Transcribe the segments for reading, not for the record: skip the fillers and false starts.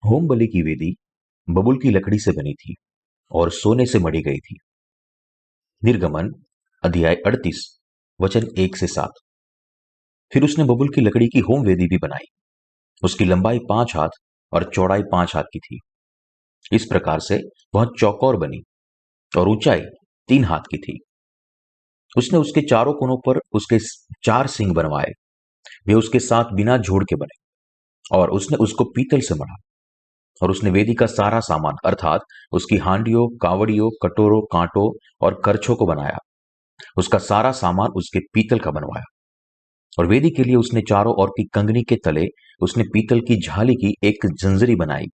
Home बलि की वेदी बबुल की लकड़ी से बनी थी और सोने से मढ़ी गई थी। निर्गमन अध्याय 38 वचन 1 से 7। फिर उसने बबुल की लकड़ी की होम वेदी भी बनाई। उसकी लंबाई 5 हाथ और चौड़ाई 5 हाथ की थी। इस प्रकार से वह चौकोर बनी और ऊंचाई 3 हाथ की थी। उसने उसके चारों कोनों पर उसके 4 सिंग बनवाए। वे उसके साथ बिना जोड़ के बने और उसने उसको पीतल से मढ़ा। और उसने वेदी का सारा सामान अर्थात उसकी हांडियों, कावड़ियों, कटोरों, कांटों और करछों को बनाया। उसका सारा सामान उसके पीतल का बनवाया। और वेदी के लिए उसने चारों ओर की कंगनी के तले उसने पीतल की झाली की एक जंजरी बनाई।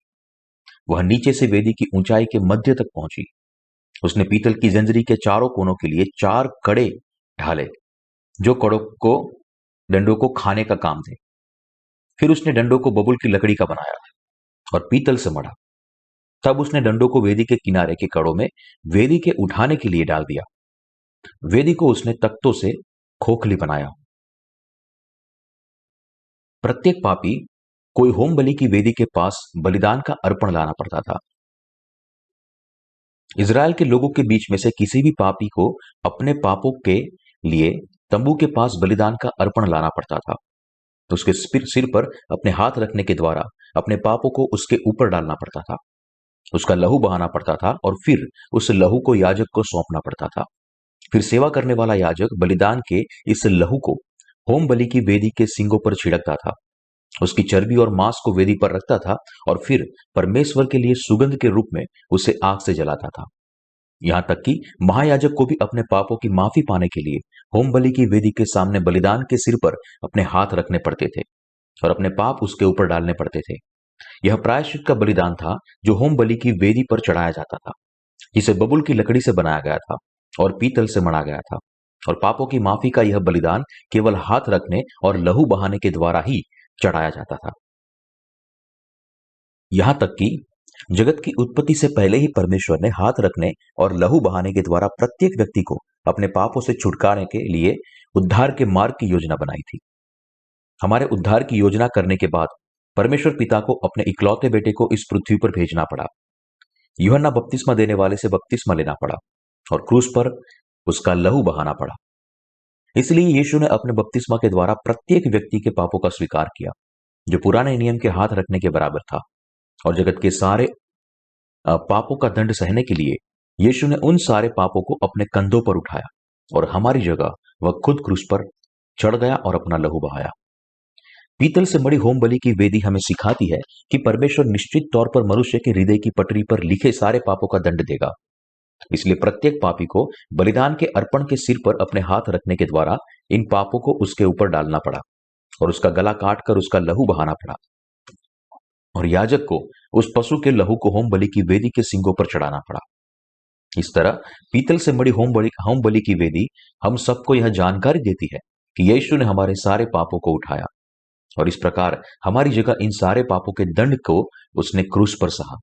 वह नीचे से वेदी की ऊंचाई के मध्य तक पहुंची। उसने पीतल की जंजरी के चारों कोनों के लिए 4 कड़े ढाले, जो कड़ों को डंडों को खाने का काम थे। फिर उसने डंडों को बबुल की लकड़ी का बनाया और पीतल से मढ़ा। तब उसने डंडों को वेदी के किनारे के कड़ों में वेदी के उठाने के लिए डाल दिया। वेदी को उसने तख्तों से खोखली बनाया। प्रत्येक पापी कोई होम बलि की वेदी के पास बलिदान का अर्पण लाना पड़ता था। इज़राइल के लोगों के बीच में से किसी भी पापी को अपने पापों के लिए तंबू के पास बलिदान का अर्पण लाना पड़ता था। तो उसके सिर पर अपने हाथ रखने के द्वारा अपने पापों को उसके ऊपर डालना पड़ता था। उसका लहू बहाना पड़ता था और फिर उस लहू को याजक को सौंपना पड़ता था। फिर सेवा करने वाला याजक बलिदान के इस लहू को होम बलि की वेदी के सींगों पर छिड़कता था, उसकी चर्बी और मांस को वेदी पर रखता था और फिर परमेश्वर के लिए सुगंध के रूप में उसे आग से जलाता था। यहां तक कि महायाजक को भी अपने पापों की माफी पाने के लिए होम बलि की वेदी के सामने बलिदान के सिर पर अपने हाथ रखने पड़ते थे और अपने पाप उसके ऊपर डालने पड़ते थे। यह प्रायश्चित का बलिदान था जो होम बलि की वेदी पर चढ़ाया जाता था, जिसे बबुल की लकड़ी से बनाया गया था और पीतल से मढ़ा गया था। और पापों की माफी का यह बलिदान केवल हाथ रखने और लहू बहाने के द्वारा ही चढ़ाया जाता था। यहां तक कि जगत की उत्पत्ति से पहले ही परमेश्वर ने हाथ रखने और लहू बहाने के द्वारा प्रत्येक व्यक्ति को अपने पापों से छुटकारे के लिए उद्धार के मार्ग की योजना बनाई थी। हमारे उद्धार की योजना करने के बाद परमेश्वर पिता को अपने इकलौते बेटे को इस पृथ्वी पर भेजना पड़ा। यूहन्ना बपतिस्मा देने वाले से बपतिस्मा लेना पड़ा और क्रूस पर उसका लहू बहाना पड़ा। इसलिए यीशु ने अपने बपतिस्मा के द्वारा प्रत्येक व्यक्ति के पापों का स्वीकार किया, जो पुराने नियम के हाथ रखने के बराबर था। और जगत के सारे पापों का दंड सहने के लिए यीशु ने उन सारे पापों को अपने कंधों पर उठाया और हमारी जगह वह खुद क्रूस पर चढ़ गया और अपना लहू बहाया। पीतल से मढ़ी होम बलि की वेदी हमें सिखाती है कि परमेश्वर निश्चित तौर पर मनुष्य के हृदय की पटरी पर लिखे सारे पापों का दंड देगा। इसलिए प्रत्येक पापी को बलिदान के अर्पण के सिर पर अपने हाथ रखने के द्वारा इन पापों को उसके ऊपर डालना पड़ा और उसका गला काट कर उसका लहू बहाना पड़ा। और याजक को उस पशु के लहू को होम बलि की वेदी के सींगों पर चढ़ाना पड़ा। इस तरह पीतल से मढ़ी होम बलि की वेदी हम सबको यह जानकारी देती है कि यीशु ने हमारे सारे पापों को उठाया और इस प्रकार हमारी जगह इन सारे पापों के दंड को उसने क्रूस पर सहा।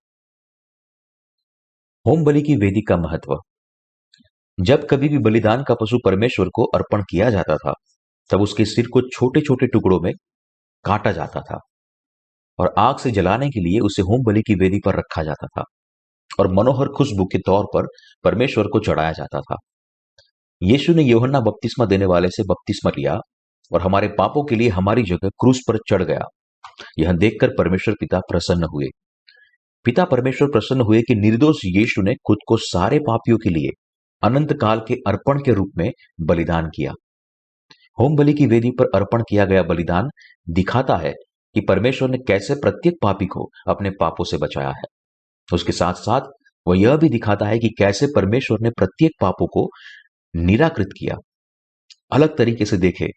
होम बलि की वेदी का महत्व। जब कभी भी बलिदान का पशु परमेश्वर को अर्पण किया जाता था, तब उसके सिर को छोटे छोटे टुकड़ों में काटा जाता था और आग से जलाने के लिए उसे होम बलि की वेदी पर रखा जाता था और मनोहर खुशबू के तौर पर परमेश्वर को चढ़ाया जाता था। यीशु ने यूहन्ना बपतिस्मा देने वाले से बपतिस्मा लिया और हमारे पापों के लिए हमारी जगह क्रूस पर चढ़ गया। यह देखकर परमेश्वर पिता प्रसन्न हुए। पिता परमेश्वर प्रसन्न हुए कि निर्दोष यीशु ने खुद को सारे पापियों के लिए अनंत काल के अर्पण के रूप में बलिदान किया। होम बलि की वेदी पर अर्पण किया गया बलिदान दिखाता है कि परमेश्वर ने कैसे प्रत्येक पापी को अपने पापों से बचाया है। उसके साथ साथ वह यह भी दिखाता है कि कैसे परमेश्वर ने प्रत्येक पापों को निराकृत किया। अलग तरीके से देखें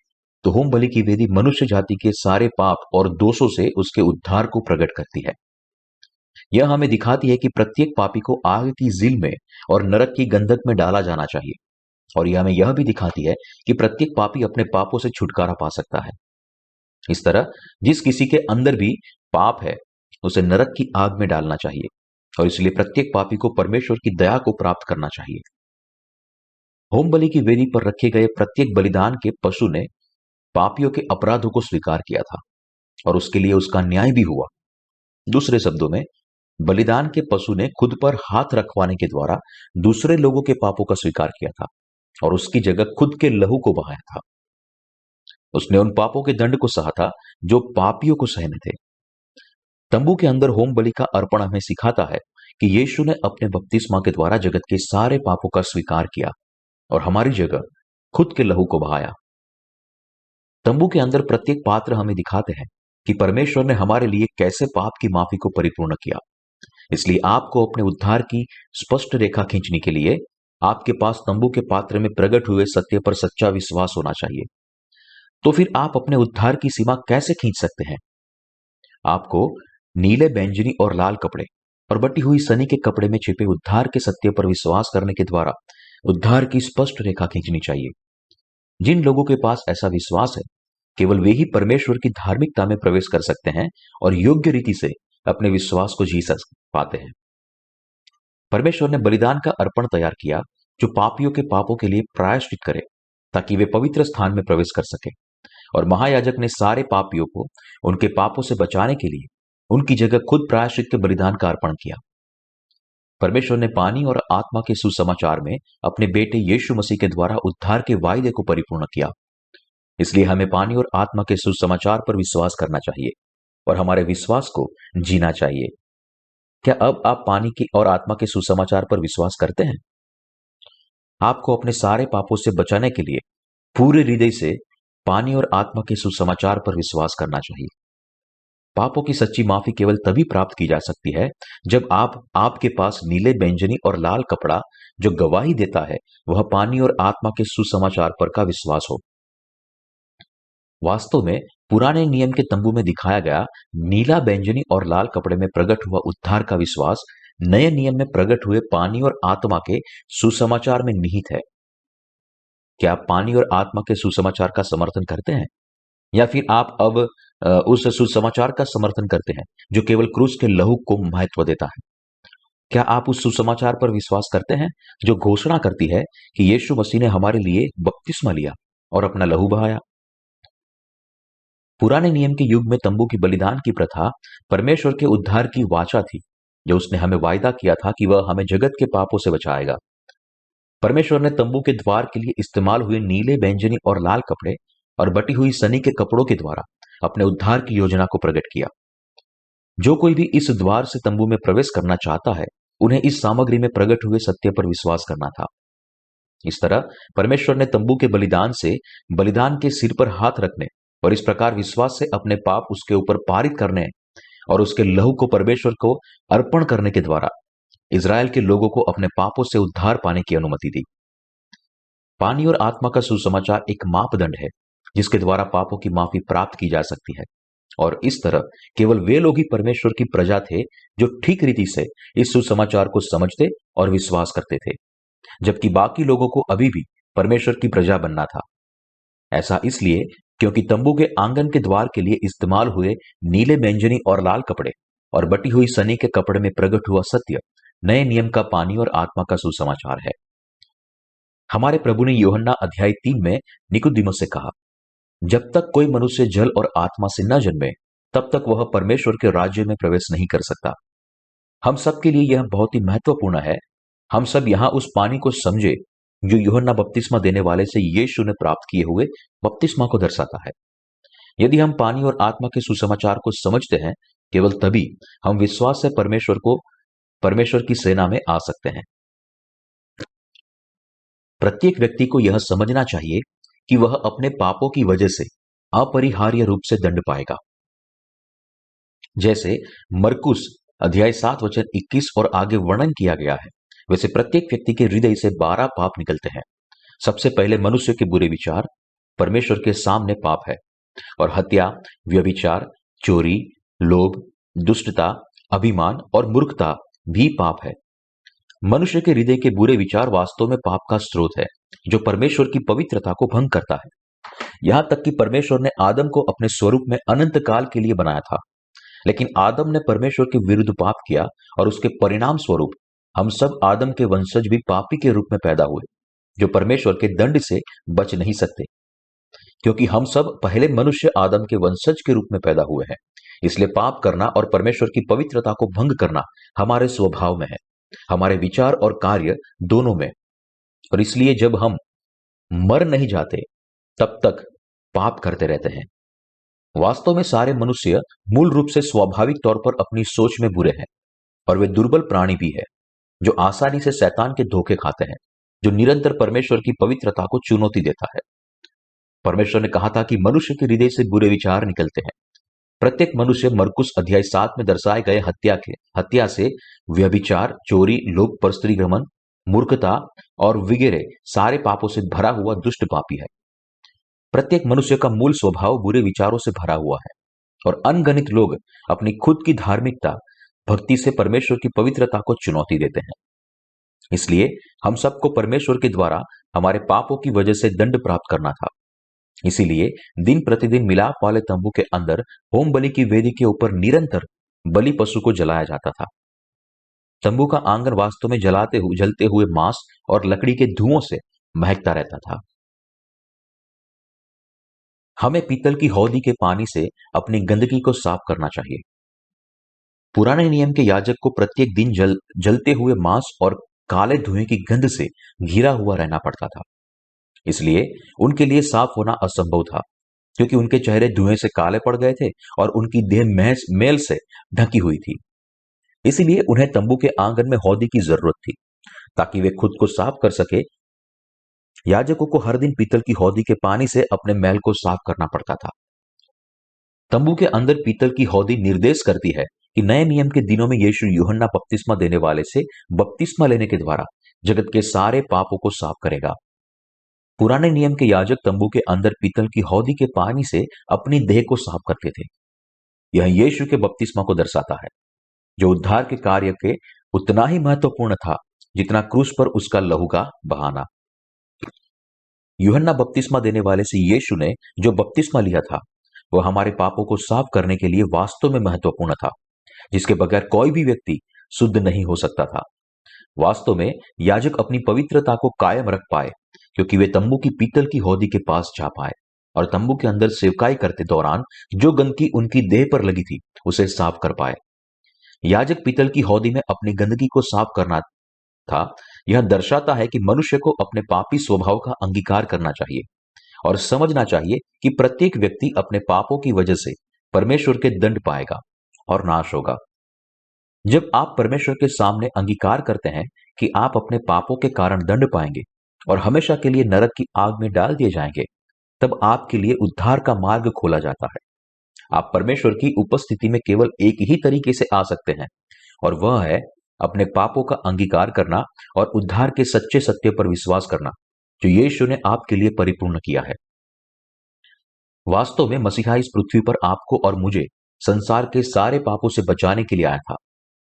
तो होम बलि की वेदी मनुष्य जाति के सारे पाप और दोषों से उसके उद्धार को प्रकट करती है। यह हमें दिखाती है कि प्रत्येक पापी को आग की झील में और नरक की गंधक में डाला जाना चाहिए। और यह हमें यह भी दिखाती है कि प्रत्येक पापी अपने पापों से छुटकारा पा सकता है। इस तरह जिस किसी के अंदर भी पाप है, उसे नरक की आग में डालना चाहिए और इसलिए प्रत्येक पापी को परमेश्वर की दया को प्राप्त करना चाहिए। होम बलि की वेदी पर रखे गए प्रत्येक बलिदान के पशु ने पापियों के अपराधों को स्वीकार किया था और उसके लिए उसका न्याय भी हुआ। दूसरे शब्दों में, बलिदान के पशु ने खुद पर हाथ रखवाने के द्वारा दूसरे लोगों के पापों का स्वीकार किया था और उसकी जगह खुद के लहू को बहाया था। उसने उन पापों के दंड को सहा था जो पापियों को सहने थे। तंबू के अंदर होम बलि का अर्पण हमें सिखाता है कि यीशु ने अपने बपतिस्मा के द्वारा जगत के सारे पापों का स्वीकार किया और हमारी जगह खुद के लहू को बहाया। तंबू के अंदर प्रत्येक पात्र हमें दिखाते हैं कि परमेश्वर ने हमारे लिए कैसे पाप की माफी को परिपूर्ण किया। इसलिए आपको अपने उद्धार की स्पष्ट रेखा खींचने के लिए आपके पास तंबू के पात्र में प्रकट हुए सत्य पर सच्चा विश्वास होना चाहिए। तो फिर आप अपने उद्धार की सीमा कैसे खींच सकते हैं? आपको नीले, बैंगनी और लाल कपड़े और बटी हुई सनी के कपड़े में छिपे उद्धार के सत्य पर विश्वास करने के द्वारा उद्धार की स्पष्ट रेखा खींचनी चाहिए। जिन लोगों के पास ऐसा विश्वास है, केवल वे ही परमेश्वर की धार्मिकता में प्रवेश कर सकते हैं और योग्य रीति से अपने विश्वास को जी पाते हैं। परमेश्वर ने बलिदान का अर्पण तैयार किया जो पापियों के पापों के लिए प्रायश्चित करे, ताकि वे पवित्र स्थान में प्रवेश कर सके। और महायाजक ने सारे पापियों को उनके पापों से बचाने के लिए उनकी जगह खुद प्रायश्चित के बलिदान का अर्पण किया। परमेश्वर ने पानी और आत्मा के सुसमाचार में अपने बेटे यीशु मसीह के द्वारा उद्धार के वायदे को परिपूर्ण किया। इसलिए हमें पानी और आत्मा के सुसमाचार पर विश्वास करना चाहिए और हमारे विश्वास को जीना चाहिए। क्या अब आप पानी की और आत्मा के सुसमाचार पर विश्वास करते हैं? आपको अपने सारे पापों से बचाने के लिए पूरे हृदय से पानी और आत्मा के सुसमाचार पर विश्वास करना चाहिए। पापों की सच्ची माफी केवल तभी प्राप्त की जा सकती है जब आपके पास नीले, बैंगनी और लाल कपड़ा जो गवाही देता है वह पानी और आत्मा के सुसमाचार पर का विश्वास हो। वास्तव में पुराने नियम के तंबू में दिखाया गया नीला, बैंगनी और लाल कपड़े में प्रकट हुआ उद्धार का विश्वास नए नियम में प्रकट हुए पानी और आत्मा के सुसमाचार में निहित है। क्या आप पानी और आत्मा के सुसमाचार का समर्थन करते हैं, या फिर आप अब उस सुसमाचार का समर्थन करते हैं जो केवल क्रूस के लहू को महत्व देता है? क्या आप उस सुसमाचार पर विश्वास करते हैं जो घोषणा करती है कि यीशु मसीह ने हमारे लिए बपतिस्मा लिया और अपना लहू बहाया? पुराने नियम के युग में तंबू की बलिदान की प्रथा परमेश्वर के उद्धार की वाचा थी, जो उसने हमें वायदा किया था कि वह हमें जगत के पापों से बचाएगा। परमेश्वर ने तंबू के द्वार के लिए इस्तेमाल हुए नीले, बैंगनी और लाल कपड़े और बटी हुई सनी के कपड़ों के द्वारा अपने उद्धार की योजना को प्रकट किया। जो कोई भी इस द्वार से तंबू में प्रवेश करना चाहता है, उन्हें इस सामग्री में प्रकट हुए सत्य पर विश्वास करना था। इस तरह परमेश्वर ने तंबू के बलिदान से बलिदान के सिर पर हाथ रखने और इस प्रकार विश्वास से अपने पाप उसके ऊपर पारित करने और उसके लहू को परमेश्वर को अर्पण करने के द्वारा इज़राइल के लोगों को अपने पापों से उद्धार पाने की अनुमति दी। पानी और आत्मा का सुसमाचार एक मापदंड है जिसके द्वारा पापों की माफी प्राप्त की जा सकती है, और इस तरह केवल वे लोग ही परमेश्वर की प्रजा थे जो ठीक रीति से इस सुसमाचार को समझते और विश्वास करते थे, जबकि बाकी लोगों को अभी भी परमेश्वर की प्रजा बनना था। ऐसा इसलिए क्योंकि तंबू के आंगन के द्वार के लिए इस्तेमाल हुए नीले, बैंगनी और लाल कपड़े और बटी हुई सनी के कपड़े में प्रकट हुआ सत्य नए नियम का पानी और आत्मा का सुसमाचार है। हमारे प्रभु ने यूहन्ना अध्याय 3 में निकुदिमुस से कहा, जब तक कोई मनुष्य जल और आत्मा से न जन्मे तब तक वह परमेश्वर के राज्य में प्रवेश नहीं कर सकता। हम सब के लिए यह बहुत ही महत्वपूर्ण है। हम सब यहां उस पानी को समझे जो यूहन्ना बपतिस्मा देने वाले से यीशु ने प्राप्त किए हुए बपतिस्मा को दर्शाता है। यदि हम पानी और आत्मा के सुसमाचार को समझते हैं, केवल तभी हम विश्वास से परमेश्वर की सेना में आ सकते हैं। प्रत्येक व्यक्ति को यह समझना चाहिए कि वह अपने पापों की वजह से अपरिहार्य रूप से दंड पाएगा। जैसे मरकुस अध्याय 7 वचन 21 और आगे वर्णन किया गया है, वैसे प्रत्येक व्यक्ति के हृदय से 12 पाप निकलते हैं। सबसे पहले मनुष्य के बुरे विचार परमेश्वर के सामने पाप है, और हत्या, व्यभिचार, चोरी, लोभ, दुष्टता, अभिमान और मूर्खता भी पाप है। मनुष्य के हृदय के बुरे विचार वास्तव में पाप का स्रोत है, जो परमेश्वर की पवित्रता को भंग करता है। यहां तक कि परमेश्वर ने आदम को अपने स्वरूप में अनंत काल के लिए बनाया था, लेकिन आदम ने परमेश्वर के विरुद्ध पाप किया और उसके परिणाम स्वरूप हम सब आदम के वंशज भी पापी के रूप में पैदा हुए, जो परमेश्वर के दंड से बच नहीं सकते। क्योंकि हम सब पहले मनुष्य आदम के वंशज के रूप में पैदा हुए हैं, इसलिए पाप करना और परमेश्वर की पवित्रता को भंग करना हमारे स्वभाव में है, हमारे विचार और कार्य दोनों में। और इसलिए जब हम मर नहीं जाते तब तक पाप करते रहते हैं। वास्तव में सारे मनुष्य मूल रूप से स्वाभाविक तौर पर अपनी सोच में बुरे हैं, और वे दुर्बल प्राणी भी है, जो आसानी से शैतान के धोखे खाते हैं, जो निरंतर परमेश्वर की पवित्रता को चुनौती देता है। परमेश्वर ने कहा था कि मनुष्य के हृदय से बुरे विचार निकलते हैं। प्रत्येक मनुष्य मरकुस अध्याय 7 में दर्शाए गए हत्या से व्यभिचार, चोरी, लोभ, परस्त्री भ्रमण, मूर्खता और वगैरह सारे पापों से भरा हुआ दुष्ट पापी है। प्रत्येक मनुष्य का मूल स्वभाव बुरे विचारों से भरा हुआ है, और अनगणित लोग अपनी खुद की धार्मिकता, भक्ति से परमेश्वर की पवित्रता को चुनौती देते हैं। इसलिए हम सबको परमेश्वर के द्वारा हमारे पापों की वजह से दंड प्राप्त करना था। इसीलिए दिन प्रतिदिन मिलाप वाले तंबू के अंदर होम बलि की वेदी के ऊपर निरंतर बलि पशु को जलाया जाता था। तंबू का आंगन वास्तव में जलते हुए मांस और लकड़ी के धुओं से महकता रहता था। हमें पीतल की हौदी के पानी से अपनी गंदगी को साफ करना चाहिए। पुराने नियम के याजक को प्रत्येक दिन जलते हुए मांस और काले धुएं की गंध से घिरा हुआ रहना पड़ता था। इसलिए उनके लिए साफ होना असंभव था, क्योंकि उनके चेहरे धुएं से काले पड़ गए थे और उनकी देह मेल से ढकी हुई थी। इसीलिए उन्हें तंबू के आंगन में हौदी की जरूरत थी, ताकि वे खुद को साफ कर सके। याजकों को हर दिन पीतल की हौदी के पानी से अपने मैल को साफ करना पड़ता था। तंबू के अंदर पीतल की हौदी निर्देश करती है कि नए नियम के दिनों में यीशु यूहन्ना बपतिस्मा देने वाले से बपतिस्मा लेने के द्वारा जगत के सारे पापों को साफ करेगा। पुराने नियम के याजक तंबू के अंदर पीतल की हौदी के पानी से अपनी देह को साफ करते थे। यह यीशु के बपतिस्मा को दर्शाता है, जो उद्धार के कार्य के उतना ही महत्वपूर्ण था जितना क्रूस पर उसका लहू का बहाना। यूहन्ना बपतिस्मा देने वाले से यीशु ने जो बपतिस्मा लिया था, वह हमारे पापों को साफ करने के लिए वास्तव में महत्वपूर्ण था, जिसके बगैर कोई भी व्यक्ति शुद्ध नहीं हो सकता था। वास्तव में याजक अपनी पवित्रता को कायम रख पाए क्योंकि वे तंबू की पीतल की हौदी के पास जा पाए और तंबू के अंदर सेवकाई करते दौरान जो गंदगी उनकी देह पर लगी थी उसे साफ कर पाए। याजक पीतल की हौदी में अपनी गंदगी को साफ करना था। यह दर्शाता है कि मनुष्य को अपने पापी स्वभाव का अंगीकार करना चाहिए और समझना चाहिए कि प्रत्येक व्यक्ति अपने पापों की वजह से परमेश्वर के दंड पाएगा और नाश होगा। जब आप परमेश्वर के सामने अंगीकार करते हैं कि आप अपने पापों के कारण दंड पाएंगे और हमेशा के लिए नरक की आग में डाल दिए जाएंगे, तब आपके लिए उद्धार का मार्ग खोला जाता है। आप परमेश्वर की उपस्थिति में केवल एक ही तरीके से आ सकते हैं, और वह है अपने पापों का अंगीकार करना और उद्धार के सच्चे सत्य पर विश्वास करना जो यीशु ने आपके लिए परिपूर्ण किया है। वास्तव में मसीहा इस पृथ्वी पर आपको और मुझे संसार के सारे पापों से बचाने के लिए आया था।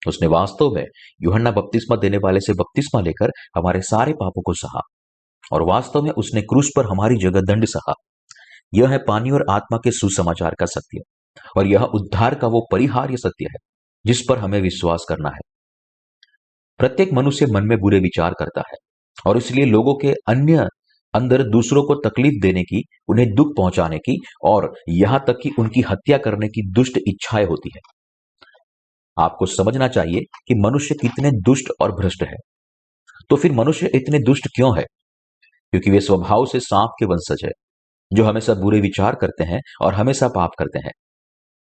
उसने वास्तव में यूहन्ना बपतिस्मा देने वाले से बपतिस्मा लेकर हमारे सारे पापों को सहा, और वास्तव में उसने क्रूस पर हमारी जगह दंड सहा। यह है पानी और आत्मा के सुसमाचार का सत्य, और यह उद्धार का वो परिहार्य सत्य है जिस पर हमें विश्वास करना है। प्रत्येक मनुष्य मन में बुरे विचार करता है, और इसलिए लोगों के अन्य अंदर दूसरों को तकलीफ देने की, उन्हें दुख पहुंचाने की और यहां तक कि उनकी हत्या करने की दुष्ट इच्छाएं होती है। आपको समझना चाहिए कि मनुष्य कितने दुष्ट और भ्रष्ट है। तो फिर मनुष्य इतने दुष्ट क्यों है? क्योंकि वे स्वभाव से सांप के वंशज है, जो हमेशा बुरे विचार करते हैं और हमेशा पाप करते हैं।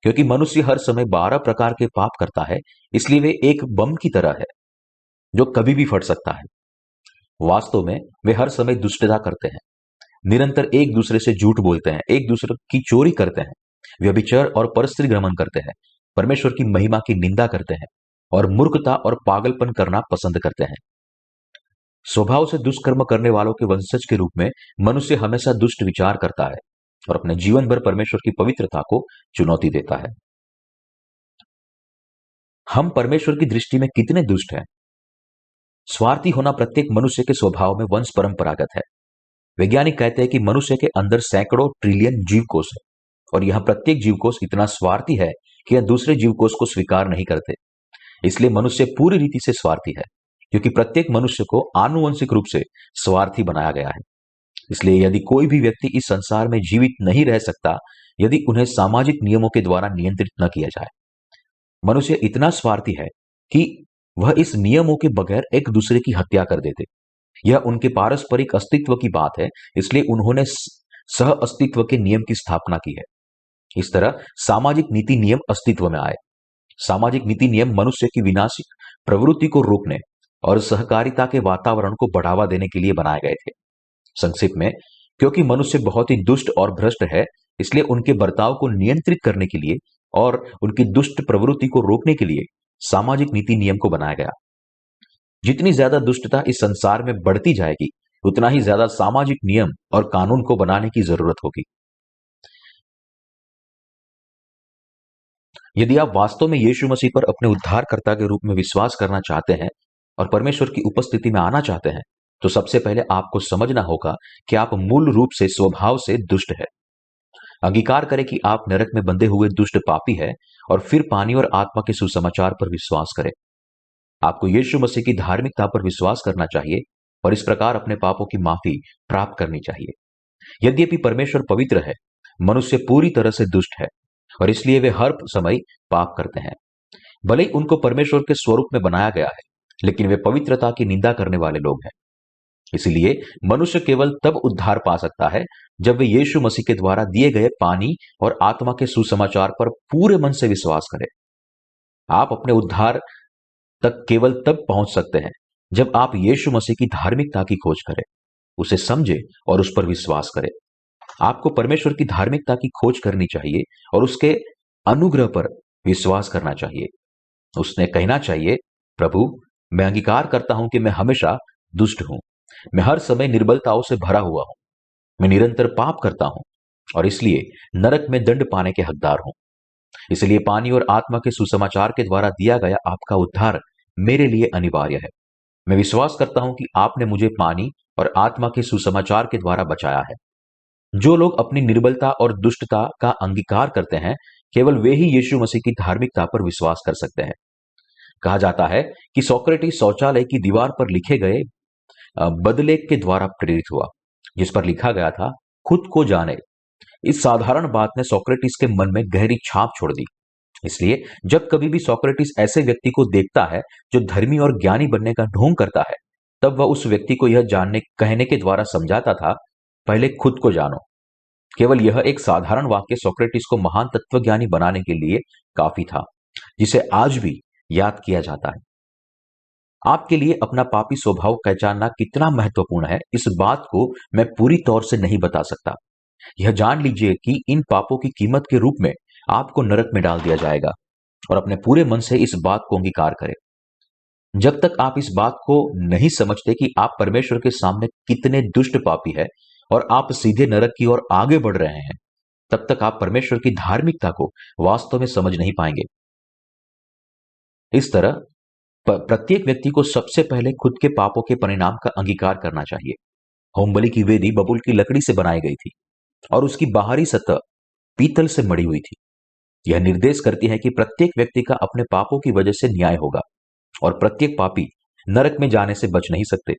क्योंकि मनुष्य हर समय 12 प्रकार के पाप करता है, इसलिए वे एक बम की तरह है जो कभी भी फट सकता है। वास्तव में वे हर समय दुष्टता करते हैं, निरंतर एक दूसरे से झूठ बोलते हैं, एक दूसरे की चोरी करते हैं, व्यभिचार और परस्त्री भ्रमण करते हैं, परमेश्वर की महिमा की निंदा करते हैं और मूर्खता और पागलपन करना पसंद करते हैं। स्वभाव से दुष्कर्म करने वालों के वंशज के रूप में मनुष्य हमेशा दुष्ट विचार करता है और अपने जीवन भर परमेश्वर की पवित्रता को चुनौती देता है। हम परमेश्वर की दृष्टि में कितने दुष्ट हैं? स्वार्थी होना प्रत्येक मनुष्य के स्वभाव में वंश परंपरागत है। वैज्ञानिक कहते हैं कि मनुष्य के अंदर सैकड़ों ट्रिलियन जीवकोष है, और यह प्रत्येक जीवकोष इतना स्वार्थी है कि यह दूसरे जीवकोष को स्वीकार नहीं करते। इसलिए मनुष्य पूरी रीति से स्वार्थी है, क्योंकि प्रत्येक मनुष्य को आनुवंशिक रूप से स्वार्थी बनाया गया है। इसलिए यदि कोई भी व्यक्ति इस संसार में जीवित नहीं रह सकता यदि उन्हें सामाजिक नियमों के द्वारा नियंत्रित न किया जाए। मनुष्य इतना स्वार्थी है कि वह इस नियमों के बगैर एक दूसरे की हत्या कर देते। यह उनके पारस्परिक अस्तित्व की बात है, इसलिए उन्होंने सह अस्तित्व के नियम की स्थापना की है। इस तरह सामाजिक नीति नियम अस्तित्व में आए। सामाजिक नीति नियम मनुष्य की विनाशिक प्रवृत्ति को रोकने और सहकारिता के वातावरण को बढ़ावा देने के लिए बनाए गए थे। संक्षिप्त में, क्योंकि मनुष्य बहुत ही दुष्ट और भ्रष्ट है, इसलिए उनके बर्ताव को नियंत्रित करने के लिए और उनकी दुष्ट प्रवृत्ति को रोकने के लिए सामाजिक नीति नियम को बनाया गया। जितनी ज्यादा दुष्टता इस संसार में बढ़ती जाएगी, उतना ही ज्यादा सामाजिक नियम और कानून को बनाने की जरूरत होगी। यदि आप वास्तव में यीशु मसीह पर अपने उद्धारकर्ता के रूप में विश्वास करना चाहते हैं और परमेश्वर की उपस्थिति में आना चाहते हैं, तो सबसे पहले आपको समझना होगा कि आप मूल रूप से स्वभाव से दुष्ट है। अंगीकार करें कि आप नरक में बंधे हुए दुष्ट पापी है और फिर पानी और आत्मा के सुसमाचार पर विश्वास करें। आपको यीशु मसीह की धार्मिकता पर विश्वास करना चाहिए और इस प्रकार अपने पापों की माफी प्राप्त करनी चाहिए। यद्यपि परमेश्वर पवित्र है, मनुष्य पूरी तरह से दुष्ट है और इसलिए वे हर समय पाप करते हैं। भले ही उनको परमेश्वर के स्वरूप में बनाया गया है, लेकिन वे पवित्रता की निंदा करने वाले लोग हैं। इसलिए मनुष्य केवल तब उद्धार पा सकता है जब वे यीशु मसीह के द्वारा दिए गए पानी और आत्मा के सुसमाचार पर पूरे मन से विश्वास करें। आप अपने उद्धार तक केवल तब पहुंच सकते हैं जब आप यीशु मसीह की धार्मिकता की खोज करें, उसे समझें और उस पर विश्वास करें। आपको परमेश्वर की धार्मिकता की खोज करनी चाहिए और उसके अनुग्रह पर विश्वास करना चाहिए। उसने कहना चाहिए, प्रभु, मैं अंगीकार करता हूं कि मैं हमेशा दुष्ट हूं। मैं हर समय निर्बलताओं से भरा हुआ हूं। मैं निरंतर पाप करता हूं और इसलिए नरक में दंड पाने के हकदार हूं। इसलिए पानी और आत्मा के सुसमाचार के द्वारा दिया गया आपका उद्धार मेरे लिए अनिवार्य है। मैं विश्वास करता हूं कि आपने मुझे पानी और आत्मा के सुसमाचार के द्वारा बचाया है। जो लोग अपनी निर्बलता और दुष्टता का अंगीकार करते हैं, केवल वे ही यीशु मसीह की धार्मिकता पर विश्वास कर सकते हैं। कहा जाता है कि सोक्रेटिस शौचालय की दीवार पर लिखे गए बदलेख के द्वारा प्रेरित हुआ, जिस पर लिखा गया था, खुद को जाने। इस साधारण बात ने सोक्रेटिस के मन में गहरी छाप छोड़ दी। इसलिए जब कभी भी सोक्रेटिस ऐसे व्यक्ति को देखता है जो धर्मी और ज्ञानी बनने का ढोंग करता है, तब वह उस व्यक्ति को यह जानने कहने के द्वारा समझाता था, पहले खुद को जानो। केवल यह एक साधारण वाक्य सोक्रेटिस को महान तत्वज्ञानी बनाने के लिए काफी था, जिसे आज भी याद किया जाता है। आपके लिए अपना पापी स्वभाव पहचानना कितना महत्वपूर्ण है, इस बात को मैं पूरी तौर से नहीं बता सकता। यह जान लीजिए कि इन पापों की कीमत के रूप में आपको नरक में डाल दिया जाएगा और अपने पूरे मन से इस बात को अंगीकार करें। जब तक आप इस बात को नहीं समझते कि आप परमेश्वर के सामने कितने दुष्ट पापी है और आप सीधे नरक की ओर आगे बढ़ रहे हैं, तब तक आप परमेश्वर की धार्मिकता को वास्तव में समझ नहीं पाएंगे। इस तरह प्रत्येक व्यक्ति को सबसे पहले खुद के पापों के परिणाम का अंगीकार करना चाहिए। होमबलि की वेदी बबूल की लकड़ी से बनाई गई थी और उसकी बाहरी सतह पीतल से मड़ी हुई थी। यह निर्देश करती है कि प्रत्येक व्यक्ति का अपने पापों की वजह से न्याय होगा और प्रत्येक पापी नरक में जाने से बच नहीं सकते।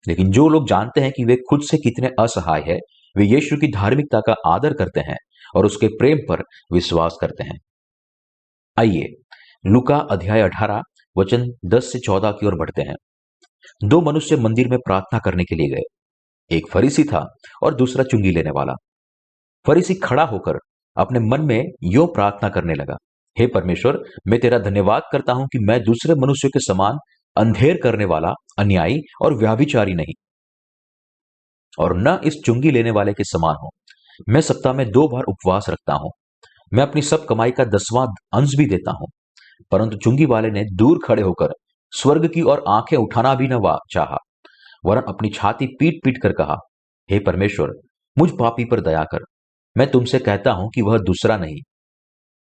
लेकिन जो लोग जानते हैं कि वे खुद से कितने असहाय हैं, वे यीशु की धार्मिकता का आदर करते हैं और उसके प्रेम पर विश्वास करते हैं। आइए लूका अध्याय 18 वचन 10 से 14 की ओर बढ़ते हैं। दो मनुष्य मंदिर में प्रार्थना करने के लिए गए। एक फरीसी था और दूसरा चुंगी लेने वाला। फरीसी खड़ा होकर अपने मन में यूं प्रार्थना करने लगा, हे परमेश्वर, मैं तेरा धन्यवाद करता हूं कि मैं दूसरे मनुष्यों के समान अंधेर करने वाला, अन्यायी और व्याभिचारी नहीं, और न इस चुंगी लेने वाले के समान हूं। मैं सप्ताह में 2 बार उपवास रखता हूं। मैं अपनी सब कमाई का 10वां अंश भी देता हूं। परंतु चुंगी वाले ने दूर खड़े होकर स्वर्ग की ओर आंखें उठाना भी न चाहा, वरन अपनी छाती पीट पीट कर कहा, हे परमेश्वर, मुझ पापी पर दया कर। मैं तुमसे कहता हूं कि वह दूसरा नहीं,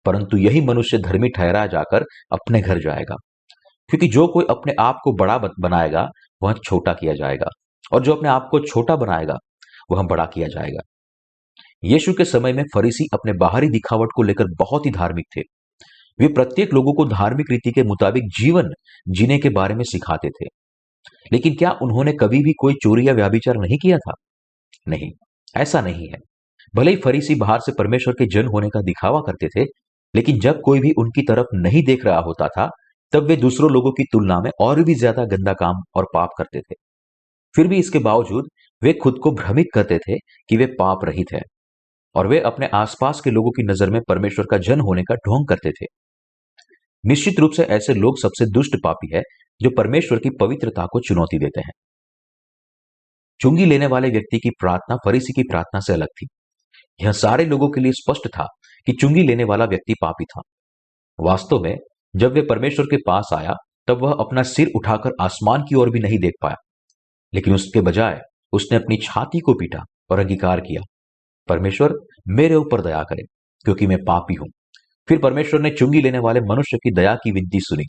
परंतु यही मनुष्य धर्मी ठहराया जाकर अपने घर जाएगा। क्योंकि जो कोई अपने आप को बड़ा बनाएगा, वह छोटा किया जाएगा, और जो अपने आप को छोटा बनाएगा, वह बड़ा किया जाएगा। यीशु के समय में फरीसी अपने बाहरी दिखावट को लेकर बहुत ही धार्मिक थे। वे प्रत्येक लोगों को धार्मिक रीति के मुताबिक जीवन जीने के बारे में सिखाते थे। लेकिन क्या उन्होंने कभी भी कोई चोरी या व्याभिचार नहीं किया था? नहीं, ऐसा नहीं है। भले ही फरीसी बाहर से परमेश्वर के जन होने का दिखावा करते थे, लेकिन जब कोई भी उनकी तरफ नहीं देख रहा होता था, तब वे दूसरों लोगों की तुलना में और भी ज्यादा गंदा काम और पाप करते थे। फिर भी इसके बावजूद वे खुद को भ्रमित करते थे कि वे पाप रहित हैं, और वे अपने आसपास के लोगों की नजर में परमेश्वर का जन होने का ढोंग करते थे। निश्चित रूप से ऐसे लोग सबसे दुष्ट पापी है, जो परमेश्वर की पवित्रता को चुनौती देते हैं। चुंगी लेने वाले व्यक्ति की प्रार्थना फरीसी की प्रार्थना से अलग थी। यह सारे लोगों के लिए स्पष्ट था कि चुंगी लेने वाला व्यक्ति पापी था। वास्तव में जब वे परमेश्वर के पास आया, तब वह अपना सिर उठाकर आसमान की ओर भी नहीं देख पाया, लेकिन उसके बजाय उसने अपनी छाती को पीटा और अंगीकार किया, परमेश्वर मेरे ऊपर दया करे, क्योंकि मैं पापी हूं। फिर परमेश्वर ने चुंगी लेने वाले मनुष्य की दया की विनती सुनी,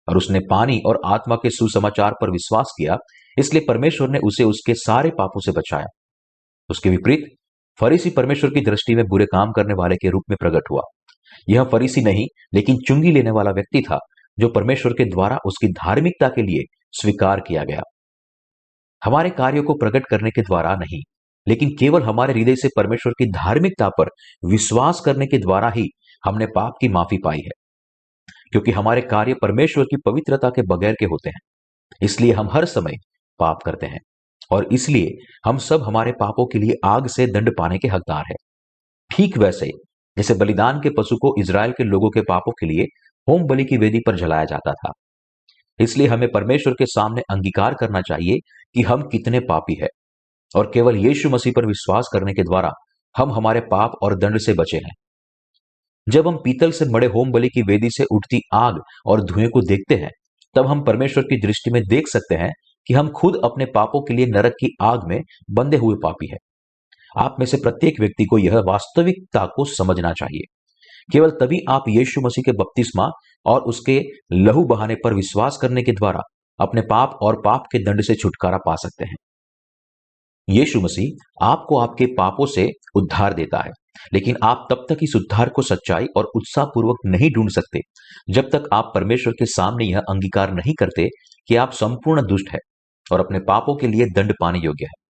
और उसने पानी और आत्मा के सुसमाचार पर विश्वास किया, इसलिए परमेश्वर ने उसे उसके सारे पापों से बचाया। उसके विपरीत फरीसी परमेश्वर की दृष्टि में बुरे काम करने वाले के रूप में प्रकट हुआ। यह फरीसी नहीं, लेकिन चुंगी लेने वाला व्यक्ति था, जो परमेश्वर के द्वारा उसकी धार्मिकता के लिए स्वीकार किया गया। हमारे कार्यों को प्रकट करने के द्वारा नहीं, लेकिन केवल हमारे हृदय से परमेश्वर की धार्मिकता पर विश्वास करने के द्वारा ही हमने पाप की माफी पाई है। क्योंकि हमारे कार्य परमेश्वर की पवित्रता के बगैर के होते हैं, इसलिए हम हर समय पाप करते हैं, और इसलिए हम सब हमारे पापों के लिए आग से दंड पाने के हकदार हैं। ठीक वैसे जैसे बलिदान के पशु को इज़राइल के लोगों के पापों के लिए होम बलि की वेदी पर जलाया जाता था। इसलिए हमें परमेश्वर के सामने अंगीकार करना चाहिए कि हम कितने पापी हैं, और केवल यीशु मसीह पर विश्वास करने के द्वारा हम हमारे पाप और दंड से बचे हैं। जब हम पीतल से मढ़े होम बलि की वेदी से उठती आग और धुएं को देखते हैं, तब हम परमेश्वर की दृष्टि में देख सकते हैं कि हम खुद अपने पापों के लिए नरक की आग में बंधे हुए पापी हैं। आप में से प्रत्येक व्यक्ति को यह वास्तविकता को समझना चाहिए। केवल तभी आप यीशु मसीह के बपतिस्मा और उसके लहू बहाने पर विश्वास करने के द्वारा अपने पाप और पाप के दंड से छुटकारा पा सकते हैं। यीशु मसीह आपको आपके पापों से उद्धार देता है, लेकिन आप तब तक इस उद्धार को सच्चाई और उत्साहपूर्वक नहीं ढूंढ सकते, जब तक आप परमेश्वर के सामने यह अंगीकार नहीं करते कि आप संपूर्ण दुष्ट हैं और अपने पापों के लिए दंड पाने योग्य है।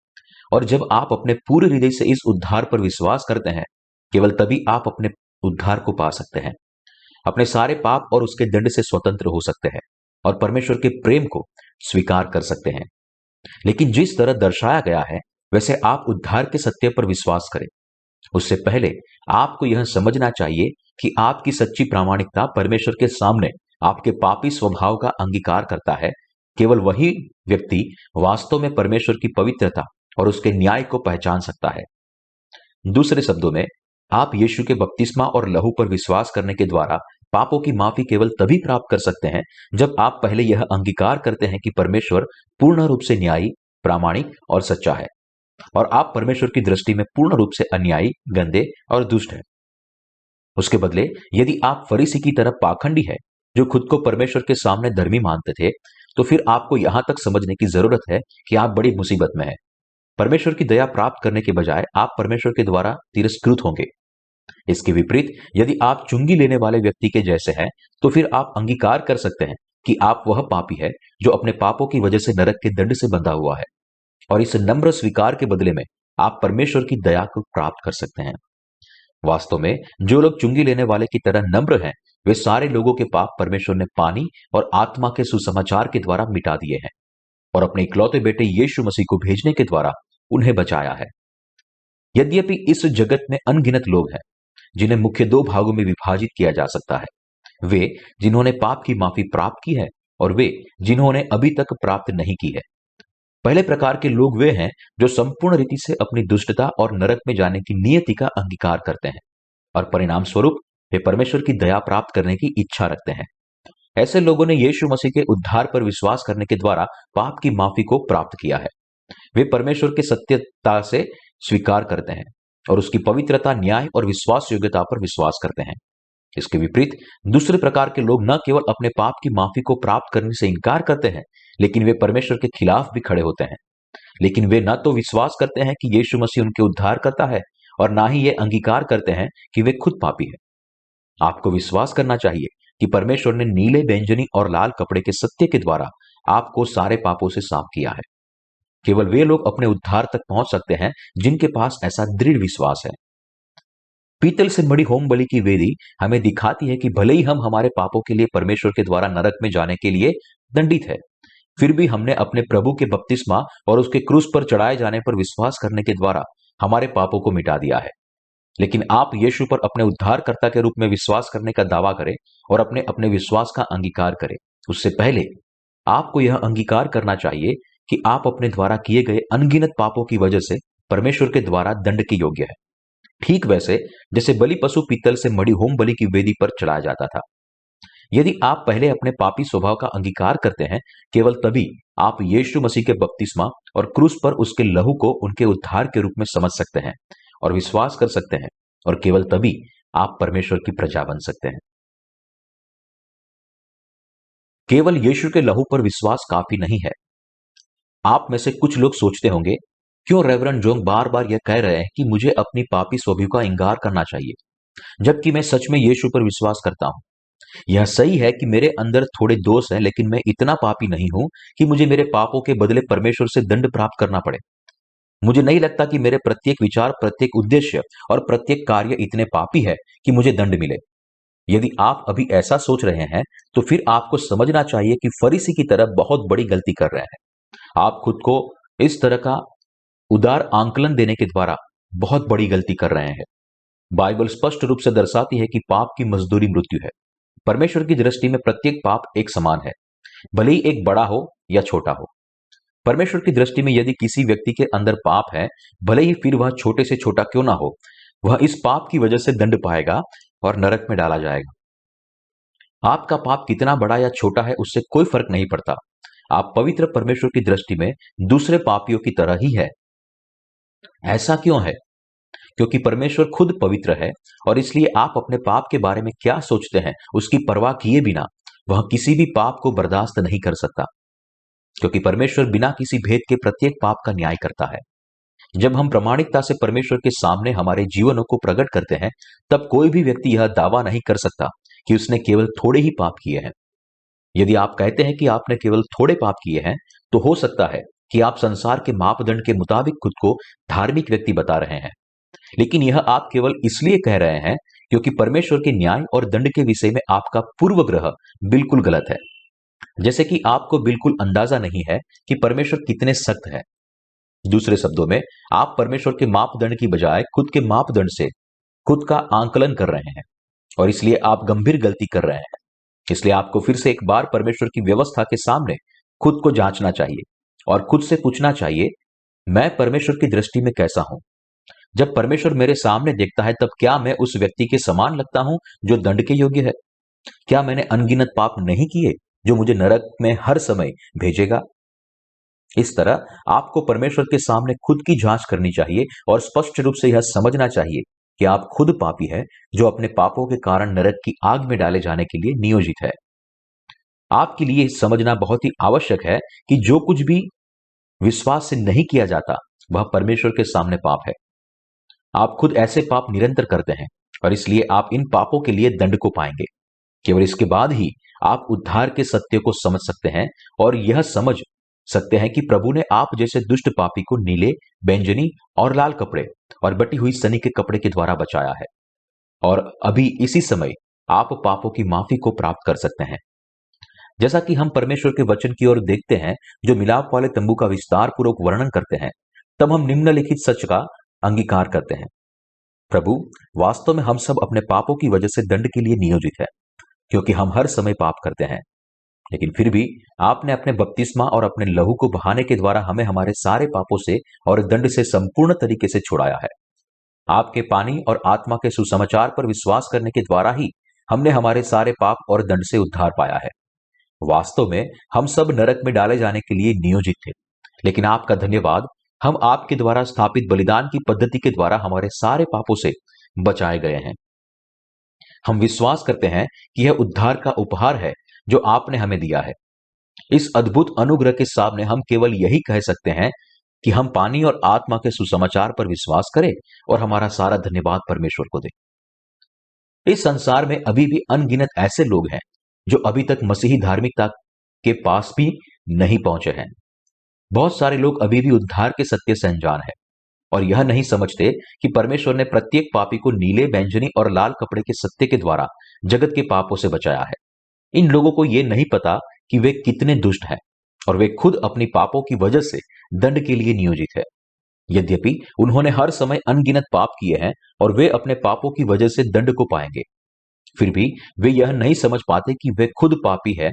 और जब आप अपने पूरे हृदय से इस उद्धार पर विश्वास करते हैं, केवल तभी आप अपने उद्धार को पा सकते हैं, अपने सारे पाप और उसके दंड से स्वतंत्र हो सकते हैं, और परमेश्वर के प्रेम को स्वीकार कर सकते हैं। लेकिन जिस तरह दर्शाया गया है, वैसे आप उद्धार के सत्य पर विश्वास करें। उससे पहले आपको यह समझना चाहिए कि आपकी सच्ची प्रामाणिकता परमेश्वर के सामने आपके पापी स्वभाव का अंगीकार करता है। केवल वही व्यक्ति वास्तव में परमेश्वर की पवित्रता और उसके न्याय को पहचान सकता है। दूसरे शब्दों में, आप यीशु के बपतिस्मा और लहू पर विश्वास करने के द्वारा पापों की माफी केवल तभी प्राप्त कर सकते हैं, जब आप पहले यह अंगीकार करते हैं कि परमेश्वर पूर्ण रूप से न्यायी, प्रामाणिक और सच्चा है, और आप परमेश्वर की दृष्टि में पूर्ण रूप से अन्यायी, गंदे और दुष्ट हैं। उसके बदले यदि आप फरीसी की तरह पाखंडी है, जो खुद को परमेश्वर के सामने धर्मी मानते थे, तो फिर आपको यहां तक समझने की जरूरत है कि आप बड़ी मुसीबत में हैं। परमेश्वर की दया प्राप्त करने के बजाय आप परमेश्वर के द्वारा तिरस्कृत होंगे। इसके विपरीत यदि आप चुंगी लेने वाले व्यक्ति के जैसे हैं, तो फिर आप अंगीकार कर सकते हैं कि आप वह पापी है जो अपने पापों की वजह से नरक के दंड से बंधा हुआ है, और इस नम्र स्वीकार के बदले में आप परमेश्वर की दया को प्राप्त कर सकते हैं। वास्तव में जो लोग चुंगी लेने वाले की तरह नम्र हैं, वे सारे लोगों के पाप परमेश्वर ने पानी और आत्मा के सुसमाचार के द्वारा मिटा दिए हैं, और अपने इकलौते बेटे यीशु मसीह को भेजने के द्वारा उन्हें बचाया है। यद्यपि इस जगत में अनगिनत लोग हैं जिन्हें मुख्य दो भागों में विभाजित किया जा सकता है, वे जिन्होंने पाप की माफी प्राप्त की है, और वे जिन्होंने अभी तक प्राप्त नहीं की है। पहले प्रकार के लोग वे हैं जो संपूर्ण रीति से अपनी दुष्टता और नरक में जाने की नियति का अंगीकार करते हैं, और परिणाम स्वरूप वे परमेश्वर की दया प्राप्त करने की इच्छा रखते हैं। ऐसे लोगों ने यीशु मसीह के उद्धार पर विश्वास करने के द्वारा पाप की माफी को प्राप्त किया है। वे परमेश्वर की सत्यता से स्वीकार करते हैं, और उसकी पवित्रता, न्याय और विश्वास योग्यता पर विश्वास करते हैं। इसके विपरीत दूसरे प्रकार के लोग न केवल अपने पाप की माफी को प्राप्त करने से इनकार करते हैं, लेकिन वे परमेश्वर के खिलाफ भी खड़े होते हैं। लेकिन वे न तो विश्वास करते हैं कि यीशु मसीह उनके उद्धार करता है, और ना ही ये अंगीकार करते हैं कि वे खुद पापी हैं। आपको विश्वास करना चाहिए कि परमेश्वर ने नीले, बैंगनी और लाल कपड़े के सत्य के द्वारा आपको सारे पापों से साफ किया है। केवल वे लोग अपने उद्धार तक पहुंच सकते हैं जिनके पास ऐसा दृढ़ विश्वास है। पीतल से मढ़ी होम बलि की वेदी हमें दिखाती है कि भले ही हम हमारे पापों के लिए परमेश्वर के द्वारा नरक में जाने के लिए दंडित है, फिर भी हमने अपने प्रभु के बपतिस्मा और उसके क्रूस पर चढ़ाए जाने पर विश्वास करने के द्वारा हमारे पापों को मिटा दिया है। लेकिन आप यीशु पर अपने उद्धारकर्ता के रूप में विश्वास करने का दावा करें और अपने अपने विश्वास का अंगीकार करें, उससे पहले आपको यह अंगीकार करना चाहिए कि आप अपने द्वारा किए गए अनगिनत पापों की वजह से परमेश्वर के द्वारा दंड के योग्य है, ठीक वैसे जैसे बलि पशु पीतल से मढ़ी होम बलि की वेदी पर चढ़ाया जाता था। यदि आप पहले अपने पापी स्वभाव का अंगीकार करते हैं, केवल तभी आप यीशु मसीह के बपतिस्मा और क्रूस पर उसके लहू को उनके उद्धार के रूप में समझ सकते हैं और विश्वास कर सकते हैं, और केवल तभी आप परमेश्वर की प्रजा बन सकते हैं। केवल यीशु के लहू पर विश्वास काफी नहीं है। आप में से कुछ लोग सोचते होंगे, क्यों रेवरेंड जोंग बार बार यह कह रहे हैं कि मुझे अपनी पापी स्वभाव का इंकार करना चाहिए, जबकि मैं सच में यीशु पर विश्वास करता हूं। यह सही है कि मेरे अंदर थोड़े दोष हैं, लेकिन मैं इतना पापी नहीं हूं कि मुझे मेरे पापों के बदले परमेश्वर से दंड प्राप्त करना पड़े। मुझे नहीं लगता कि मेरे प्रत्येक विचार, प्रत्येक उद्देश्य और प्रत्येक कार्य इतने पापी है कि मुझे दंड मिले। यदि आप अभी ऐसा सोच रहे हैं, तो फिर आपको समझना चाहिए कि फरीसी की तरह बहुत बड़ी गलती कर रहे हैं। आप खुद को इस तरह का उदार आंकलन देने के द्वारा बहुत बड़ी गलती कर रहे हैं। बाइबल स्पष्ट रूप से दर्शाती है कि पाप की मजदूरी मृत्यु है। परमेश्वर की दृष्टि में प्रत्येक पाप एक समान है, भले ही एक बड़ा हो या छोटा हो। परमेश्वर की दृष्टि में यदि किसी व्यक्ति के अंदर पाप है, भले ही फिर वह छोटे से छोटा क्यों ना हो, वह इस पाप की वजह से दंड पाएगा और नरक में डाला जाएगा। आपका पाप कितना बड़ा या छोटा है, उससे कोई फर्क नहीं पड़ता। आप पवित्र परमेश्वर की दृष्टि में दूसरे पापियों की तरह ही है। ऐसा क्यों है? क्योंकि परमेश्वर खुद पवित्र है, और इसलिए आप अपने पाप के बारे में क्या सोचते हैं उसकी परवाह किए बिना वह किसी भी पाप को बर्दाश्त नहीं कर सकता, क्योंकि परमेश्वर बिना किसी भेद के प्रत्येक पाप का न्याय करता है। जब हम प्रामाणिकता से परमेश्वर के सामने हमारे जीवनों को प्रकट करते हैं, तब कोई भी व्यक्ति यह दावा नहीं कर सकता कि उसने केवल थोड़े ही पाप किए हैं। यदि आप कहते हैं कि आपने केवल थोड़े पाप किए हैं, तो हो सकता है कि आप संसार के मापदंड के मुताबिक खुद को धार्मिक व्यक्ति बता रहे हैं, लेकिन यह आप केवल इसलिए कह रहे हैं क्योंकि परमेश्वर के न्याय और दंड के विषय में आपका पूर्वग्रह बिल्कुल गलत है। जैसे कि आपको बिल्कुल अंदाजा नहीं है कि परमेश्वर कितने सख्त है। दूसरे शब्दों में, आप परमेश्वर के मापदंड की बजाय खुद के मापदंड से खुद का आंकलन कर रहे हैं, और इसलिए आप गंभीर गलती कर रहे हैं। इसलिए आपको फिर से एक बार परमेश्वर की व्यवस्था के सामने खुद को जांचना चाहिए और खुद से पूछना चाहिए, मैं परमेश्वर की दृष्टि में कैसा हूं? जब परमेश्वर मेरे सामने देखता है, तब क्या मैं उस व्यक्ति के समान लगता हूं जो दंड के योग्य है? क्या मैंने अनगिनत पाप नहीं किए जो मुझे नरक में हर समय भेजेगा? इस तरह आपको परमेश्वर के सामने खुद की जांच करनी चाहिए और स्पष्ट रूप से यह समझना चाहिए कि आप खुद पापी है जो अपने पापों के कारण नरक की आग में डाले जाने के लिए नियोजित है। आपके लिए समझना बहुत ही आवश्यक है कि जो कुछ भी विश्वास से नहीं किया जाता, वह परमेश्वर के सामने पाप है। आप खुद ऐसे पाप निरंतर करते हैं, और इसलिए आप इन पापों के लिए दंड को पाएंगे। केवल इसके बाद ही आप उद्धार के सत्य को समझ सकते हैं और यह समझ सकते हैं कि प्रभु ने आप जैसे दुष्ट पापी को नीले, बैंगनी और लाल कपड़े और बटी हुई सनी के कपड़े के द्वारा बचाया है, और अभी इसी समय आप पापों की माफी को प्राप्त कर सकते हैं। जैसा कि हम परमेश्वर के वचन की ओर देखते हैं जो मिलाप वाले तंबू का विस्तार पूर्वक वर्णन करते हैं, तब हम निम्नलिखित सच का अंगीकार करते हैं। प्रभु, वास्तव में हम सब अपने पापों की वजह से दंड के लिए नियोजित है, क्योंकि हम हर समय पाप करते हैं। लेकिन फिर भी आपने अपने बपतिस्मा और अपने लहू को बहाने के द्वारा हमें हमारे सारे पापों से और दंड से संपूर्ण तरीके से छुड़ाया है। आपके पानी और आत्मा के सुसमाचार पर विश्वास करने के द्वारा ही हमने हमारे सारे पाप और दंड से उद्धार पाया है। वास्तव में हम सब नरक में डाले जाने के लिए नियोजित थे, लेकिन आपका धन्यवाद, हम आपके द्वारा स्थापित बलिदान की पद्धति के द्वारा हमारे सारे पापों से बचाए गए हैं। हम विश्वास करते हैं कि यह उद्धार का उपहार है जो आपने हमें दिया है। इस अद्भुत अनुग्रह के सामने हम केवल यही कह सकते हैं कि हम पानी और आत्मा के सुसमाचार पर विश्वास करें और हमारा सारा धन्यवाद परमेश्वर को दें। इस संसार में अभी भी अनगिनत ऐसे लोग हैं जो अभी तक मसीही धार्मिकता के पास भी नहीं पहुंचे हैं। बहुत सारे लोग अभी भी उद्धार के सत्य से अनजान है और यह नहीं समझते कि परमेश्वर ने प्रत्येक पापी को नीले, बैंगनी और लाल कपड़े के सत्य के द्वारा जगत के पापों से बचाया है। इन लोगों को यह नहीं पता कि वे कितने दुष्ट हैं और वे खुद अपनी पापों की वजह से दंड के लिए नियोजित है। यद्यपि उन्होंने हर समय अनगिनत पाप किए हैं और वे अपने पापों की वजह से दंड को पाएंगे, फिर भी वे यह नहीं समझ पाते कि वे खुद पापी हैं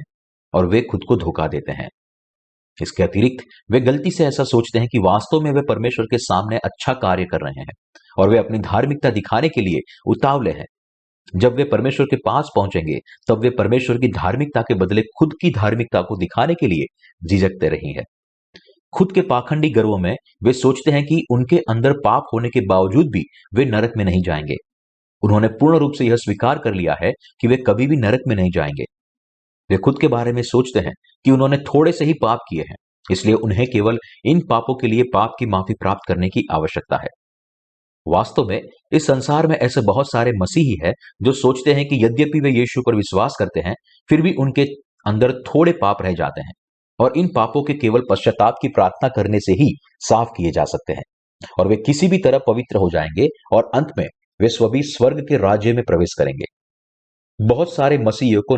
और वे खुद को धोखा देते हैं। इसके अतिरिक्त वे गलती से ऐसा सोचते हैं कि वास्तव में वे परमेश्वर के सामने अच्छा कार्य कर रहे हैं और वे अपनी धार्मिकता दिखाने के लिए उतावले हैं। जब वे परमेश्वर के पास पहुंचेंगे तब वे परमेश्वर की धार्मिकता के बदले खुद की धार्मिकता को दिखाने के लिए झिझकते रही हैं। खुद के पाखंडी गर्व में वे सोचते हैं कि उनके अंदर पाप होने के बावजूद भी वे नरक में नहीं जाएंगे। उन्होंने पूर्ण रूप से यह स्वीकार कर लिया है कि वे कभी भी नरक में नहीं जाएंगे। वे खुद के बारे में सोचते हैं कि उन्होंने थोड़े से ही पाप किए हैं, इसलिए उन्हें केवल इन पापों के लिए पाप की माफी प्राप्त करने की आवश्यकता है। वास्तव में इस संसार में ऐसे बहुत सारे मसीही हैं जो सोचते हैं कि यद्यपि वे यीशु पर विश्वास करते हैं, फिर भी उनके अंदर थोड़े पाप रह जाते हैं और इन पापों के केवल पश्चाताप की प्रार्थना करने से ही साफ किए जा सकते हैं और वे किसी भी तरह पवित्र हो जाएंगे और अंत में वे स्वभी स्वर्ग के राज्य में प्रवेश करेंगे। बहुत सारे मसीहियों को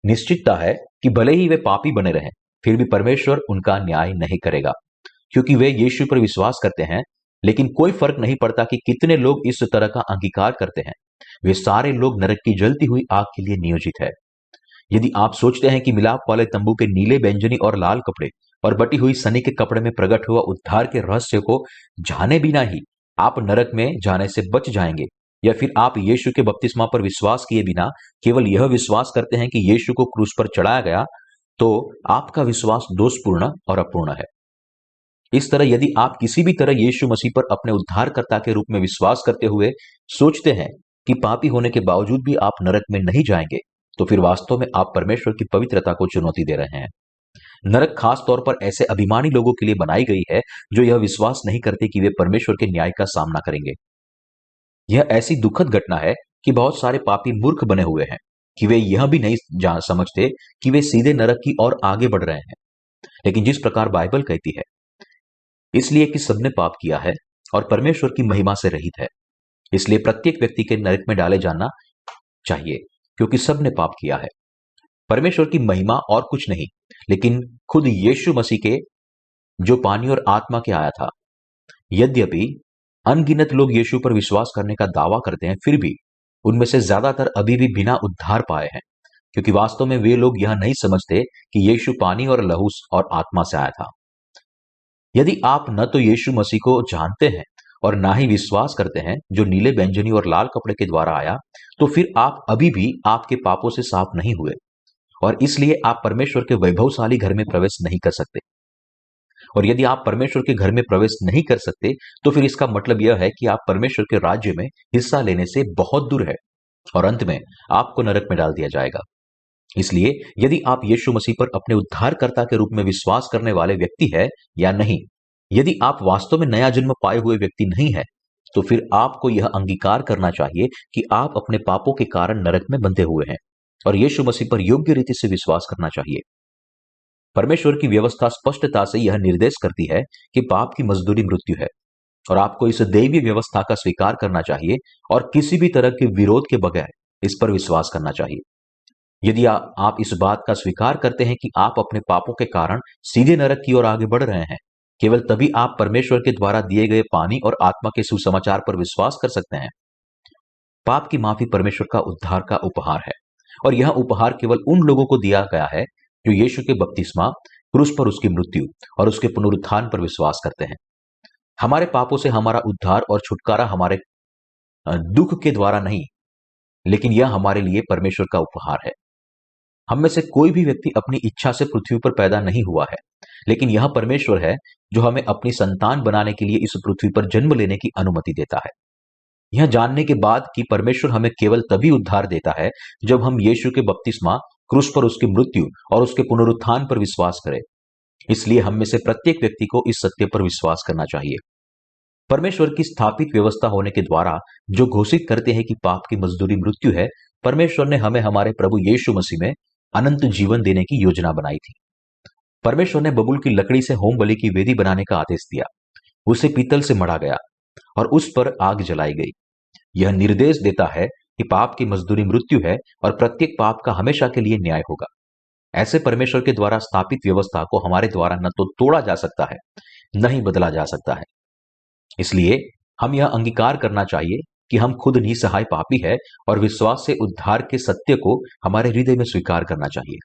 निश्चितता है कि भले ही वे पापी बने रहें, फिर भी परमेश्वर उनका न्याय नहीं करेगा, क्योंकि वे यीशु पर विश्वास करते हैं। लेकिन कोई फर्क नहीं पड़ता कि कितने लोग इस तरह का अंगीकार करते हैं, वे सारे लोग नरक की जलती हुई आग के लिए नियोजित है। यदि आप सोचते हैं कि मिलाप वाले तंबू के नीले, बैंगनी और लाल कपड़े और बटी हुई सनी के कपड़े में प्रकट हुआ उद्धार के रहस्य को जाने बिना ही आप नरक में जाने से बच जाएंगे, या फिर आप यीशु के बपतिस्मा पर विश्वास किए बिना केवल यह विश्वास करते हैं कि यीशु को क्रूस पर चढ़ाया गया, तो आपका विश्वास दोषपूर्ण और अपूर्ण है। इस तरह यदि आप किसी भी तरह यीशु मसीह पर अपने उद्धारकर्ता के रूप में विश्वास करते हुए सोचते हैं कि पापी होने के बावजूद भी आप नरक में नहीं जाएंगे, तो फिर वास्तव में आप परमेश्वर की पवित्रता को चुनौती दे रहे हैं। नरक खास तौर पर ऐसे अभिमानी लोगों के लिए बनाई गई है जो यह विश्वास नहीं करते कि वे परमेश्वर के न्याय का सामना करेंगे। यह ऐसी दुखद घटना है कि बहुत सारे पापी मूर्ख बने हुए हैं कि वे यह भी नहीं जान समझते कि वे सीधे नरक की ओर आगे बढ़ रहे हैं। लेकिन जिस प्रकार बाइबल कहती है, इसलिए कि सबने पाप किया है और परमेश्वर की महिमा से रहित है, इसलिए प्रत्येक व्यक्ति के नरक में डाले जाना चाहिए, क्योंकि सबने पाप किया है। परमेश्वर की महिमा और कुछ नहीं, लेकिन खुद यीशु मसीह के जो पानी और आत्मा के आया था। यद्यपि अनगिनत लोग यीशु पर विश्वास करने का दावा करते हैं, फिर भी उनमें से ज्यादातर अभी भी बिना उद्धार पाए हैं, क्योंकि वास्तव में वे लोग यह नहीं समझते कि यीशु पानी और लहू और आत्मा से आया था। यदि आप न तो यीशु मसीह को जानते हैं और ना ही विश्वास करते हैं जो नीले, बैंगनी और लाल कपड़े के द्वारा आया, तो फिर आप अभी भी आपके पापों से साफ नहीं हुए और इसलिए आप परमेश्वर के वैभवशाली घर में प्रवेश नहीं कर सकते। और यदि आप परमेश्वर के घर में प्रवेश नहीं कर सकते, तो फिर इसका मतलब यह है कि आप परमेश्वर के राज्य में हिस्सा लेने से बहुत दूर है और अंत में आपको नरक में डाल दिया जाएगा। इसलिए यदि आप यीशु मसीह पर अपने उद्धारकर्ता के रूप में विश्वास करने वाले व्यक्ति है या नहीं, यदि आप वास्तव में नया जन्म पाए हुए व्यक्ति नहीं है, तो फिर आपको यह अंगीकार करना चाहिए कि आप अपने पापों के कारण नरक में बंधे हुए हैं और यीशु मसीह पर योग्य रीति से विश्वास करना चाहिए। परमेश्वर की व्यवस्था स्पष्टता से यह निर्देश करती है कि पाप की मजदूरी मृत्यु है और आपको इस दैवीय व्यवस्था का स्वीकार करना चाहिए और किसी भी तरह के विरोध के बगैर इस पर विश्वास करना चाहिए। यदि आप इस बात का स्वीकार करते हैं कि आप अपने पापों के कारण सीधे नरक की ओर आगे बढ़ रहे हैं, केवल तभी आप परमेश्वर के द्वारा दिए गए पानी और आत्मा के सुसमाचार पर विश्वास कर सकते हैं। पाप की माफी परमेश्वर का उद्धार का उपहार है और यह उपहार केवल उन लोगों को दिया गया है जो यीशु के बपतिस्मा, क्रूस पर उसकी मृत्यु और उसके पुनरुत्थान पर विश्वास करते हैं। हमारे पापों से हमारा उद्धार और छुटकारा हमारे दुख के द्वारा नहीं, लेकिन यह हमारे लिए परमेश्वर का उपहार है। हम में से कोई भी व्यक्ति अपनी इच्छा से पृथ्वी पर पैदा नहीं हुआ है, लेकिन यह परमेश्वर है जो हमें अपनी संतान बनाने के लिए इस पृथ्वी पर जन्म लेने की अनुमति देता है। यह जानने के बाद कि परमेश्वर हमें केवल तभी उद्धार देता है जब हम यीशु के बपतिस्मा, क्रूस पर उसकी मृत्यु और उसके पुनरुत्थान पर विश्वास करें। इसलिए हम में से प्रत्येक व्यक्ति को इस सत्य पर विश्वास करना चाहिए। परमेश्वर की स्थापित व्यवस्था होने के द्वारा जो घोषित करते हैं कि पाप की मजदूरी मृत्यु है, परमेश्वर ने हमें हमारे प्रभु यीशु मसीह में अनंत जीवन देने की योजना बनाई थी। परमेश्वर ने बबूल की लकड़ी से होम बलि की वेदी बनाने का आदेश दिया। उसे पीतल से मढ़ा गया और उस पर आग जलाई गई। यह निर्देश देता है कि पाप की मजदूरी मृत्यु है और प्रत्येक पाप का हमेशा के लिए न्याय होगा। ऐसे परमेश्वर के द्वारा स्थापित व्यवस्था को हमारे द्वारा न तो तोड़ा जा सकता है, न ही बदला जा सकता है। इसलिए हम यह अंगीकार करना चाहिए कि हम खुद निसहाय पापी है और विश्वास से उद्धार के सत्य को हमारे हृदय में स्वीकार करना चाहिए।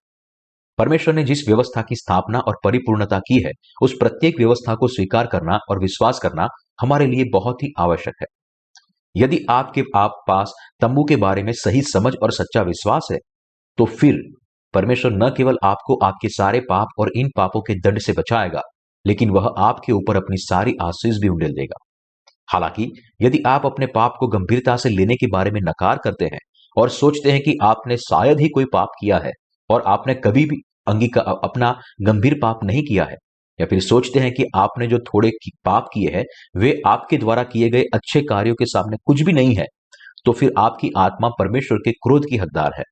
परमेश्वर ने जिस व्यवस्था की स्थापना और परिपूर्णता की है, उस प्रत्येक व्यवस्था को स्वीकार करना और विश्वास करना हमारे लिए बहुत ही आवश्यक है। यदि आपके आप पास तंबू के बारे में सही समझ और सच्चा विश्वास है, तो फिर परमेश्वर न केवल आपको आपके सारे पाप और इन पापों के दंड से बचाएगा, लेकिन वह आपके ऊपर अपनी सारी आशीष भी उंडेल देगा। हालांकि यदि आप अपने पाप को गंभीरता से लेने के बारे में नकार करते हैं और सोचते हैं कि आपने शायद ही कोई पाप किया है और आपने कभी भी अपना गंभीर पाप नहीं किया है, या फिर सोचते हैं कि आपने जो थोड़े पाप किए हैं वे आपके द्वारा किए गए अच्छे कार्यों के सामने कुछ भी नहीं है, तो फिर आपकी आत्मा परमेश्वर के क्रोध की हकदार है।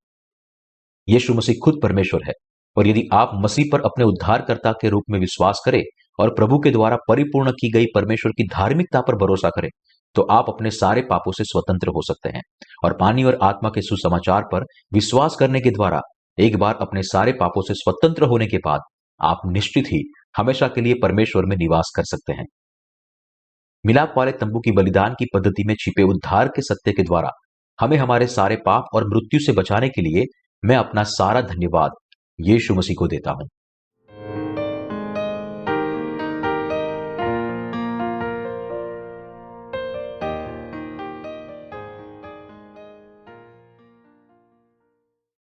यीशु मसीह खुद परमेश्वर है, और यदि आप मसीह पर अपने उद्धारकर्ता के रूप में विश्वास करें और प्रभु के द्वारा परिपूर्ण की गई परमेश्वर की धार्मिकता पर भरोसा करें, तो आप अपने सारे पापों से स्वतंत्र हो सकते हैं और पानी और आत्मा के सुसमाचार पर विश्वास करने के द्वारा एक बार अपने सारे पापों से स्वतंत्र होने के बाद आप निश्चित ही हमेशा के लिए परमेश्वर में निवास कर सकते हैं। मिलाप वाले तंबू की बलिदान की पद्धति में छिपे उद्धार के सत्य के द्वारा हमें हमारे सारे पाप और मृत्यु से बचाने के लिए मैं अपना सारा धन्यवाद यीशु मसीह को देता हूं।